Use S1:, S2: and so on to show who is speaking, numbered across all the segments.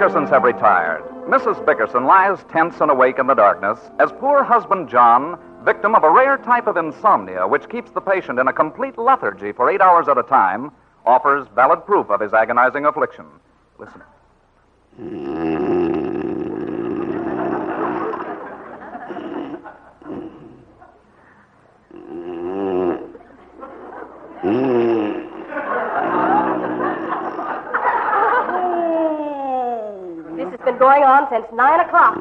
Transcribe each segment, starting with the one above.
S1: Bickersons have retired. Mrs. Bickerson lies tense and awake in the darkness as poor husband John, victim of a rare type of insomnia which keeps the patient in a complete lethargy for 8 hours at a time, offers valid proof of his agonizing affliction. Listen.
S2: This has been going on since 9 o'clock.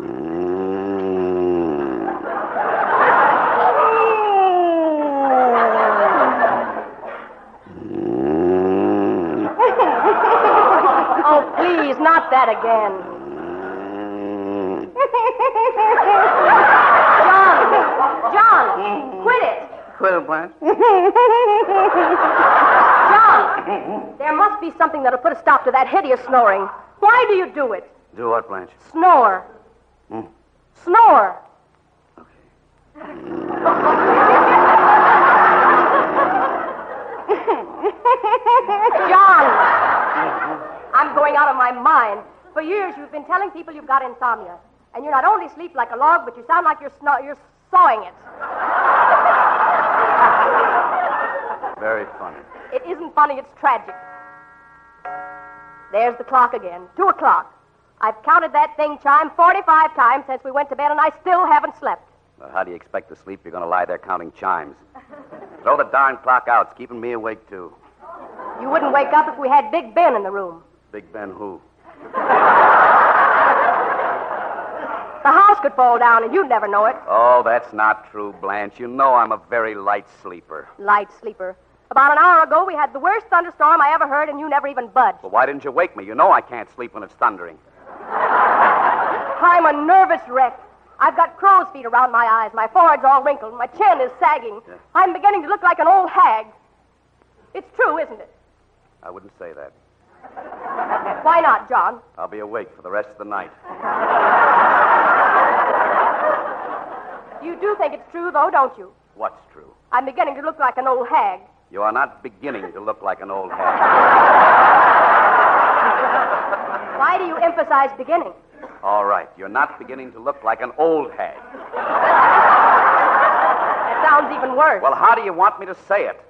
S2: Oh, please, not that again. John, quit it.
S3: Quit it, Blanche.
S2: John, there must be something that'll put a stop to that hideous snoring. Why do you do it?
S3: Do what, Blanche?
S2: Snore. Snore. John, I'm going out of my mind. For years, you've been telling people you've got insomnia. And you not only sleep like a log, but you sound like you're sawing it.
S3: Very funny.
S2: It isn't funny, it's tragic. There's the clock again. 2 o'clock. I've counted that thing chime 45 times since we went to bed, and I still haven't slept.
S3: Well, how do you expect to sleep? You're going to lie there counting chimes. Throw the darn clock out. It's keeping me awake, too.
S2: You wouldn't wake up if we had Big Ben in the room.
S3: Big Ben who?
S2: The house could fall down, and you'd never know it.
S3: Oh, that's not true, Blanche. You know I'm a very light sleeper.
S2: Light sleeper. About an hour ago, we had the worst thunderstorm I ever heard, and you never even budged.
S3: Well, why didn't you wake me? You know I can't sleep when it's thundering.
S2: I'm a nervous wreck. I've got crow's feet around my eyes. My forehead's all wrinkled. My chin is sagging.
S3: Yeah.
S2: I'm beginning to look like an old hag. It's true, isn't it?
S3: I wouldn't say that.
S2: Why not, John?
S3: I'll be awake for the rest of the night.
S2: You do think it's true, though, don't you?
S3: What's true?
S2: I'm beginning to look like an old hag.
S3: You are not beginning to look like an old hag.
S2: Why do you emphasize beginning?
S3: All right, you're not beginning to look like an old hag.
S2: That sounds even worse.
S3: Well, how do you want me to say it?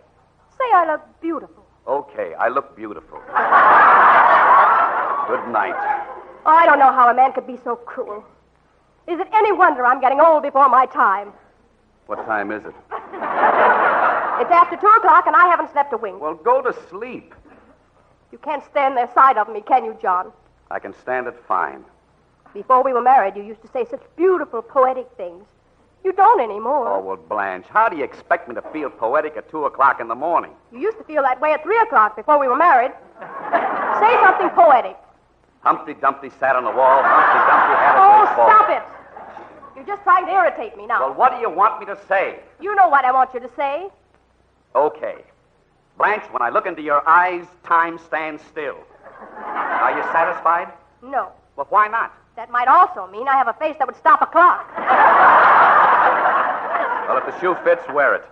S2: Say I look beautiful.
S3: Okay, I look beautiful. Good night.
S2: Oh, I don't know how a man could be so cruel. Is it any wonder I'm getting old before my time?
S3: What time is it?
S2: It's after 2 o'clock, and I haven't slept a wink.
S3: Well, go to sleep.
S2: You can't stand the sight of me, can you, John?
S3: I can stand it fine.
S2: Before we were married, you used to say such beautiful, poetic things. You don't anymore.
S3: Oh, well, Blanche, how do you expect me to feel poetic at 2 o'clock in the morning?
S2: You used to feel that way at 3 o'clock before we were married. Say something poetic.
S3: Humpty Dumpty sat on the wall. Humpty Dumpty had a
S2: Oh,
S3: great fall.
S2: stop it. You're just trying to irritate me now.
S3: Well, what do you want me to say?
S2: You know what I want you to say.
S3: Okay. Blanche, when I look into your eyes, time stands still. Are you satisfied?
S2: No.
S3: Well, why not?
S2: That might also mean I have a face that would stop a clock.
S3: Well, if the shoe fits, wear it.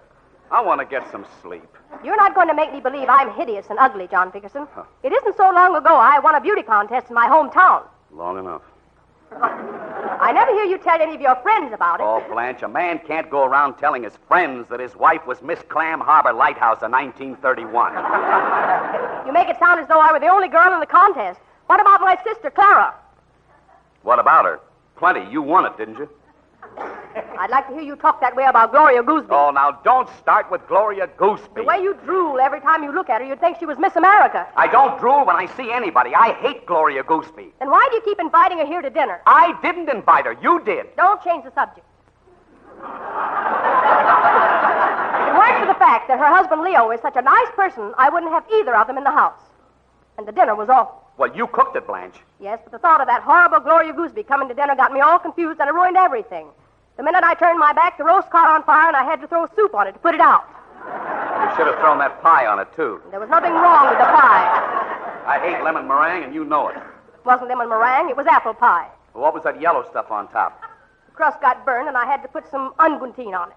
S3: I want to get some sleep.
S2: You're not going to make me believe I'm hideous and ugly, John Bickerson. It isn't so long ago I won a beauty contest in my hometown.
S3: Long enough.
S2: I never hear you tell any of your friends about it.
S3: Oh, Blanche, a man can't go around telling his friends that his wife was Miss Clam Harbor Lighthouse in 1931.
S2: You make it sound as though I were the only girl in the contest. What about my sister, Clara?
S3: What about her? Plenty. You won it, didn't you?
S2: I'd like to hear you talk that way about Gloria Gooseby.
S3: Oh, now, don't start with Gloria Gooseby.
S2: The way you drool every time you look at her, you'd think she was Miss America.
S3: I don't drool when I see anybody. I hate Gloria Gooseby.
S2: Then why do you keep inviting her here to dinner?
S3: I didn't invite her. You did.
S2: Don't change the subject. If it weren't for the fact that her husband Leo is such a nice person, I wouldn't have either of them in the house. And the dinner was awful.
S3: Well, you cooked it, Blanche.
S2: Yes, but the thought of that horrible Gloria Gooseby coming to dinner got me all confused and it ruined everything. The minute I turned my back, the roast caught on fire and I had to throw soup on it to put it out.
S3: You should have thrown that pie on it, too.
S2: There was nothing wrong with the pie.
S3: I hate lemon meringue, and you know it.
S2: It wasn't lemon meringue, it was apple pie.
S3: Well, what was that yellow stuff on top?
S2: The crust got burned and I had to put some unguentine on it.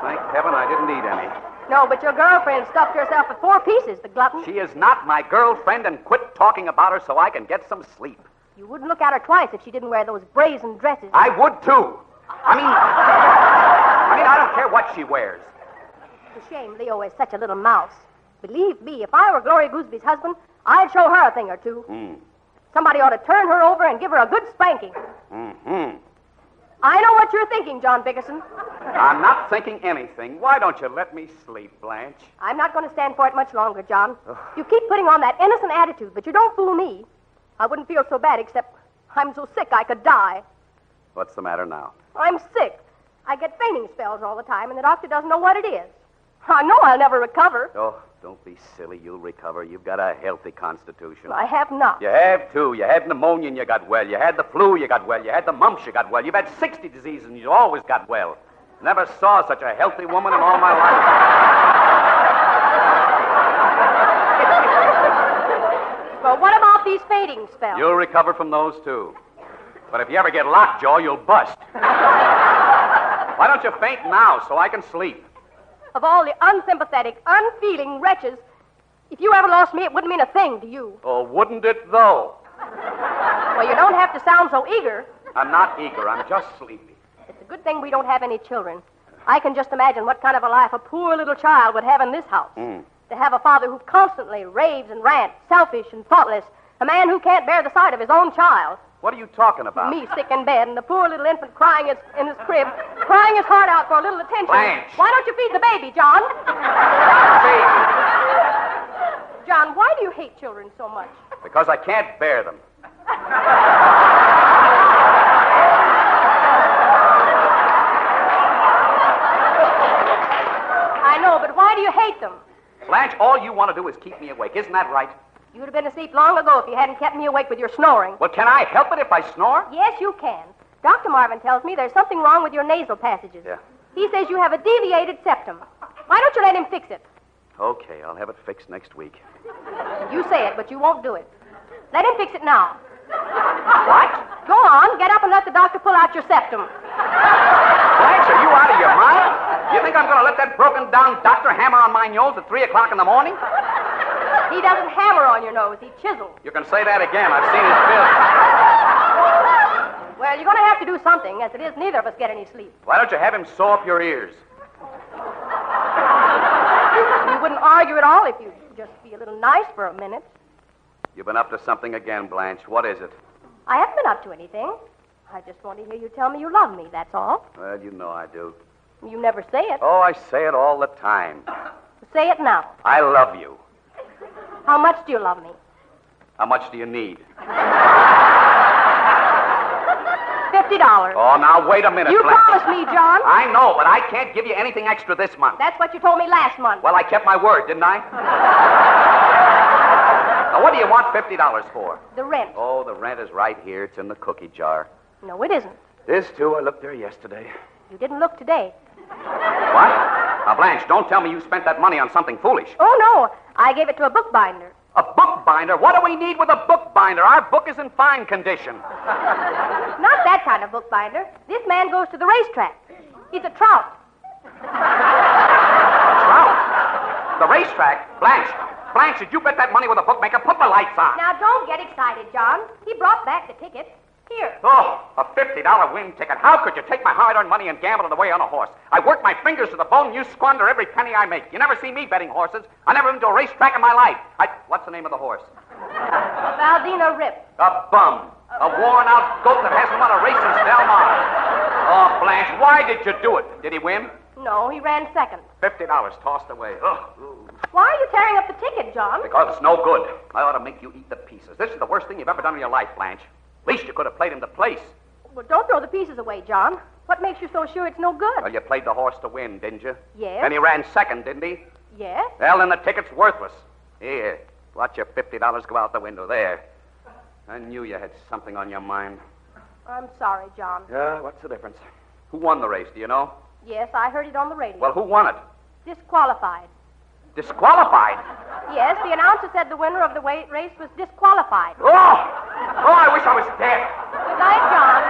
S3: Thank heaven, I didn't eat any.
S2: No, but your girlfriend stuffed herself with 4 pieces, the glutton.
S3: She is not my girlfriend, and quit talking about her so I can get some sleep.
S2: You wouldn't look at her twice if she didn't wear those brazen dresses.
S3: I would, too. I mean, I don't care what she wears.
S2: It's a shame Leo is such a little mouse. Believe me, if I were Gloria Goosby's husband, I'd show her a thing or two. Somebody ought to turn her over and give her a good spanking.
S3: Mm-hmm.
S2: I know what you're thinking, John Bickerson.
S3: I'm not thinking anything. Why don't you let me sleep, Blanche?
S2: I'm not going to stand for it much longer, John. You keep putting on that innocent attitude, but you don't fool me. I wouldn't feel so bad, except I'm so sick I could die.
S3: What's the matter now?
S2: I'm sick. I get fainting spells all the time, and the doctor doesn't know what it is. I know I'll never recover.
S3: Oh, don't be silly. You'll recover. You've got a healthy constitution.
S2: I have not.
S3: You have, too. You had pneumonia and you got well. You had the flu, you got well. You had the mumps, you got well. You've had 60 diseases and you always got well. Never saw such a healthy woman in all my life.
S2: Well, what about these fainting spells?
S3: You'll recover from those, too. But if you ever get lockjaw, you'll bust. Why don't you faint now so I can sleep?
S2: Of all the unsympathetic, unfeeling wretches, if you ever lost me, it wouldn't mean a thing to you.
S3: Oh, wouldn't it, though?
S2: Well, you don't have to sound so eager.
S3: I'm not eager. I'm just sleepy.
S2: It's a good thing we don't have any children. I can just imagine what kind of a life a poor little child would have in this house. To have a father who constantly raves and rants, selfish and thoughtless, a man who can't bear the sight of his own child.
S3: What are you talking about?
S2: Me sick in bed and the poor little infant crying in his crib, crying his heart out for a little attention.
S3: Blanche.
S2: Why don't you feed the baby, John? John, why do you hate children so much?
S3: Because I can't bear them.
S2: I know, but why do you hate them?
S3: Blanche, all you want to do is keep me awake. Isn't that right?
S2: You would have been asleep long ago if you hadn't kept me awake with your snoring.
S3: Well, can I help it if I snore?
S2: Yes, you can. Dr. Marvin tells me there's something wrong with your nasal passages.
S3: Yeah.
S2: He says you have a deviated septum. Why don't you let him fix it?
S3: Okay, I'll have it fixed next week.
S2: You say it, but you won't do it. Let him fix it now.
S3: What?
S2: Go on, get up and let the doctor pull out your septum.
S3: Blanche, are you out of your mind? You think I'm going to let that broken-down doctor hammer on my nose at 3 o'clock in the morning?
S2: He doesn't hammer on your nose, he chisels.
S3: You can say that again. I've seen his bill.
S2: Well, you're going to have to do something. As it is, neither of us get any sleep.
S3: Why don't you have him sew up your ears?
S2: We wouldn't argue at all if you'd just be a little nice for a minute.
S3: You've been up to something again, Blanche. What is it?
S2: I haven't been up to anything. I just want to hear you tell me you love me, that's all.
S3: Well, you know I do.
S2: You never say it.
S3: Oh, I say it all the time.
S2: Say it now.
S3: I love you.
S2: How much do you love me?
S3: How much do you need?
S2: $50.
S3: Oh, now, wait a minute,
S2: You
S3: Blanche.
S2: promised me, John.
S3: I know, but I can't give you anything extra this month.
S2: That's what you told me last month.
S3: Well, I kept my word, didn't I? Now, what do you want $50 for?
S2: The rent.
S3: Oh, the rent is right here. It's in the cookie jar.
S2: No, it isn't.
S3: This, too. I looked there yesterday.
S2: You didn't look today.
S3: What? Now, Blanche, don't tell me you spent that money on something foolish.
S2: Oh, no. I gave it to a bookbinder.
S3: A bookbinder? What do we need with a bookbinder? Our book is in fine condition.
S2: Not that kind of bookbinder. This man goes to the racetrack. He's a trout.
S3: Trout? The racetrack? Blanche, did you bet that money with a bookmaker? Put the lights on.
S2: Now, don't get excited, John. He brought back the ticket. Here.
S3: Oh, a $50 win ticket. How could you take my hard-earned money and gamble it away on a horse? I work my fingers to the bone, and you squander every penny I make. You never see me betting horses. I never been to a racetrack in my life. What's the name of the horse?
S2: Valdina Rip.
S3: A bum. A worn-out goat that hasn't won a race since Del Mar. Oh, Blanche, why did you do it? Did he win?
S2: No, he ran second.
S3: $50 tossed away. Ugh.
S2: Why are you tearing up the ticket, John?
S3: Because it's no good. I ought to make you eat the pieces. This is the worst thing you've ever done in your life, Blanche. At least you could have played him to place.
S2: Well, don't throw the pieces away, John. What makes you so sure it's no good?
S3: Well, you played the horse to win, didn't you?
S2: Yes.
S3: And he ran second, didn't he?
S2: Yes.
S3: Well, then the ticket's worthless. Here, watch your $50 go out the window there. I knew you had something on your mind.
S2: I'm sorry, John.
S3: Yeah, what's the difference? Who won the race, do you know?
S2: Yes, I heard it on the radio.
S3: Well, who won it?
S2: Disqualified.
S3: Disqualified?
S2: Yes, the announcer said the winner of the race was disqualified.
S3: Oh, I wish I was dead.
S2: Good night, John.